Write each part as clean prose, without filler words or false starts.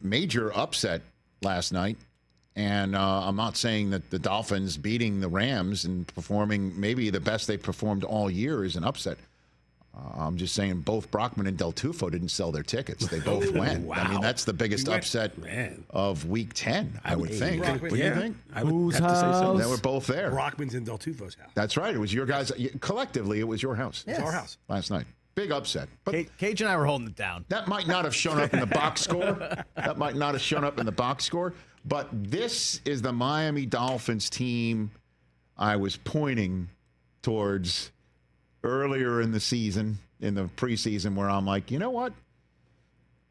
major upset last night. And I'm not saying that the Dolphins beating the Rams and performing maybe the best they've performed all year is an upset. I'm just saying both Brockman and Del Tufo didn't sell their tickets. They both went. Wow. I mean, that's the biggest upset of Week 10, I would think. Brockman, What do you think? I would have to say so. They were both there. Brockman's in Del Tufo's house. That's right. It was your guys. Collectively, it was your house. It's our house. Last night. Big upset. But Cage and I were holding it down. that might not have shown up in the box score. That might not have shown up in the box score. But this is the Miami Dolphins team I was pointing towards earlier in the season, in the preseason, where I'm like, you know what?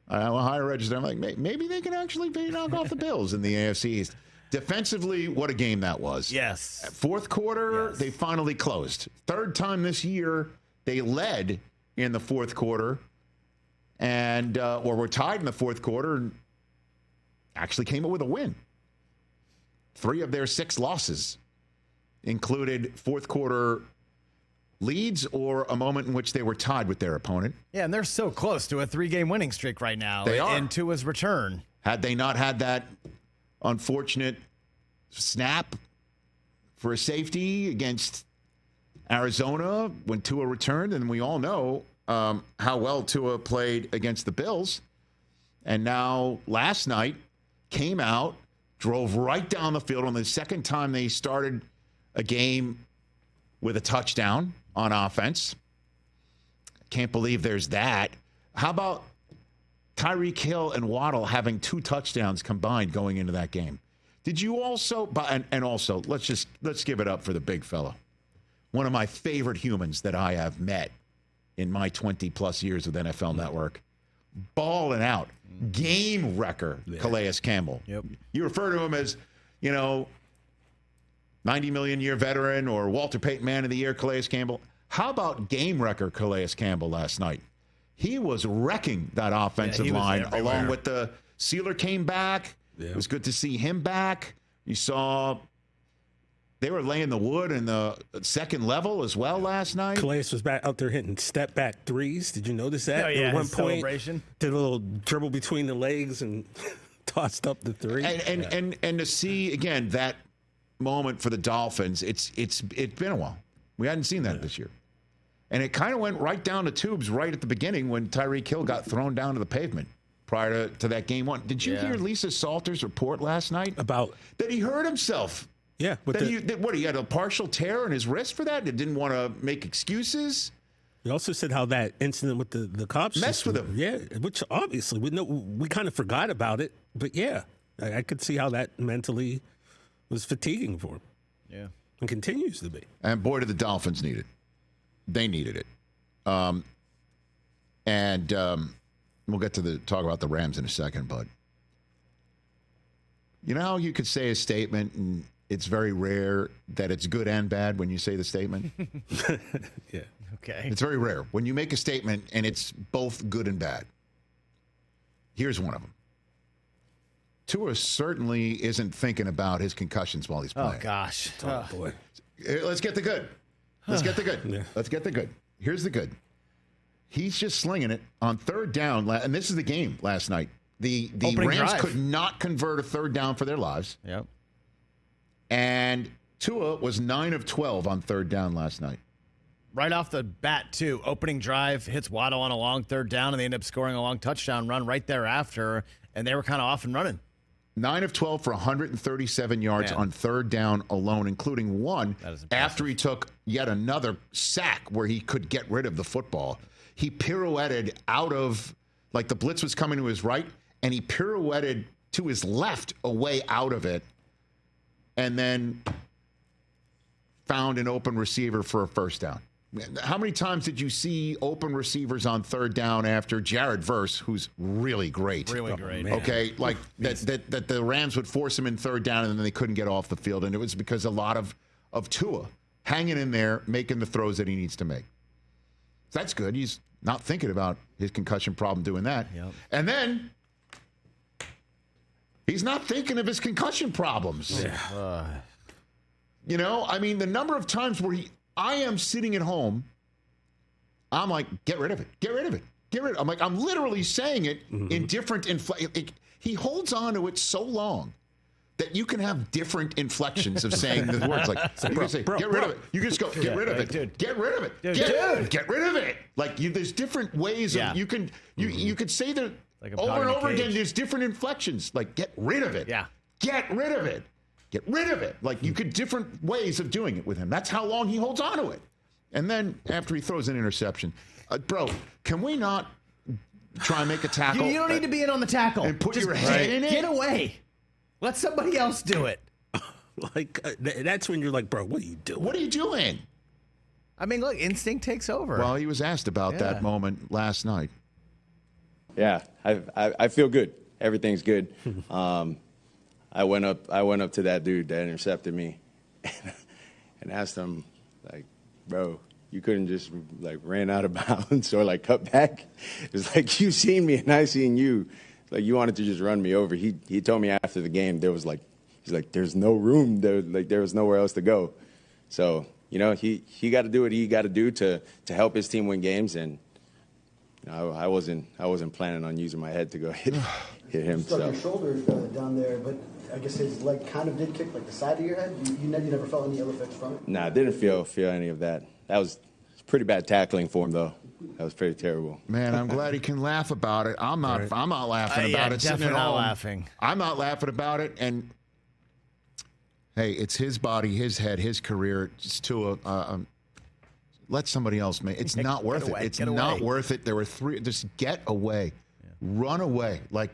I'm a higher register. I'm like, maybe they can actually knock off the Bills in the AFC East. Defensively, what a game that was. Yes. Fourth quarter, Yes. they finally closed. Third time this year, they led in the fourth quarter and or were tied in the fourth quarter and actually came up with a win. 3 of their 6 losses included fourth quarter leads or a moment in which they were tied with their opponent. Yeah, and they're so close to a 3-game winning streak right now. They are. And Tua's return. Had they not had that unfortunate snap for a safety against Arizona when Tua returned, and we all know how well Tua played against the Bills, and now last night came out, drove right down the field on the second time they started a game with a touchdown on offense. Can't believe there's that. How about Tyreek Hill and Waddle having 2 touchdowns combined going into that game? Did you also, and also, let's give it up for the big fella. One of my favorite humans that I have met in my 20-plus years with NFL Network. Balling out. Game wrecker, Calais Campbell. Yep. You refer to him as, 90 million year veteran or Walter Payton Man of the Year, Calais Campbell. How about game wrecker Calais Campbell last night? He was wrecking that offensive line along with the Sealer came back. Yeah. It was good to see him back. You saw they were laying the wood in the second level as well last night. Calais was back out there hitting step back threes. Did you notice that? Oh, yeah, at one his point, celebration. did a little dribble between the legs and tossed up the 3. And to see again that moment for the Dolphins, it's been a while. We hadn't seen that this year. And it kind of went right down the tubes right at the beginning when Tyreek Hill got thrown down to the pavement prior to that game 1. Did you hear Lisa Salter's report last night? About that he hurt himself. Yeah. He had a partial tear in his wrist for that? He didn't want to make excuses? He also said how that incident with the cops messed with him. Yeah, which obviously we kind of forgot about it. But yeah, I could see how that mentally was fatiguing for him. Yeah. And continues to be. And boy, did the Dolphins need it. They needed it. We'll get to talk about the Rams in a second, but you know how you could say a statement and it's very rare that it's good and bad when you say the statement? Yeah. Okay. It's very rare when you make a statement and it's both good and bad. Here's one of them. Tua certainly isn't thinking about his concussions while he's playing. Oh, gosh. Oh, boy. Let's get the good. Let's get the good. Yeah. Let's get the good. Here's the good. He's just slinging it on third down, and this is the game last night. The Rams could not convert a third down for their lives. Yep. And Tua was 9 of 12 on third down last night. Right off the bat, too. Opening drive, hits Waddle on a long third down, and they end up scoring a long touchdown run right thereafter, and they were kind of off and running. 9 of 12 for 137 yards on third down alone, including one after he took yet another sack where he could get rid of the football. He pirouetted out of, like the blitz was coming to his right, and he pirouetted to his left away out of it, and then found an open receiver for a first down. How many times did you see open receivers on third down after Jared Verse, who's really great? Really great. Okay, like that the Rams would force him in third down and then they couldn't get off the field. And it was because a lot of Tua hanging in there, making the throws that he needs to make. That's good. He's not thinking about his concussion problem doing that. Yep. And then he's not thinking of his concussion problems. Yeah. You know, I mean, the number of times where I am sitting at home, I'm like, get rid of it. Get rid of it. Get rid of it. I'm like, I'm literally saying it in different he holds on to it so long that you can have different inflections of saying the words. Like, you can say, get rid of it. You can just go, get rid of it. Dude. Get rid of it. Get rid of it. Like, there's different ways of, you could say that Like I'm over talking and to over Cage. again. There's different inflections. Like, get rid of it. Yeah. Get rid of it. Get rid of it. Like, you could different ways of doing it with him. That's how long he holds on to it. And then after he throws an interception, bro, can we not try and make a tackle? You don't need to be in on the tackle. And put your head in it? Get away. Let somebody else do it. Like that's when you're like, bro, what are you doing? What are you doing? I mean, look, instinct takes over. Well, he was asked about that moment last night. Yeah, I feel good. Everything's good. I went up to that dude that intercepted me and asked him, like, bro, you couldn't just like ran out of bounds or like cut back. It was like you seen me and I seen you. Like you wanted to just run me over. He told me after the game he's like there's no room there, like there was nowhere else to go. So you know he got to do what he got to do to help his team win games, and you know, I wasn't planning on using my head to go hit him. Stuck So your shoulders down there, but I guess his leg kind of did kick like the side of your head. You never felt any ill effects from it? nah, I didn't feel any of that. That was pretty bad tackling for him though. That was pretty terrible. Man, I'm glad he can laugh about it. I'm not. Right. I'm not laughing about it. Sitting definitely at not home. laughing. I'm not laughing about it. And hey, it's his body, his head, his career. Just to let somebody else make. It's not worth it. away, It's get not away. worth it. There were three. Just get away. Run away. Like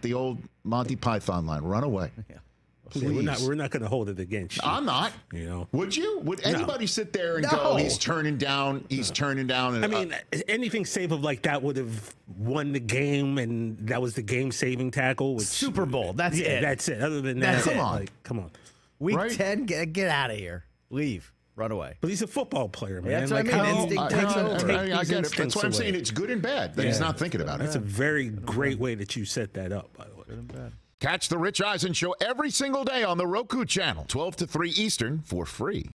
the old Monty Python line. Run away. Yeah, we're not going to hold it against you. I'm not. You know. Would you? Would anybody sit there and No. go, he's turning down? He's turning down. And, I mean, anything save of like that would have won the game, and that was the game-saving tackle. Which, Super Bowl. That's yeah, it. that's it. Other than That's that, it. like, come on. Week Right? 10, get out of here. Leave. Run away. But he's a football player, man. that's what I Like, mean. how- Instinct how takes do you over. take I these get it. That's instincts what I'm away? saying. It's good and bad that he's Yeah. not thinking about it. That's a very great way that you set that up, by the way. Catch the Rich Eisen Show every single day on the Roku Channel, 12 to 3 Eastern, for free.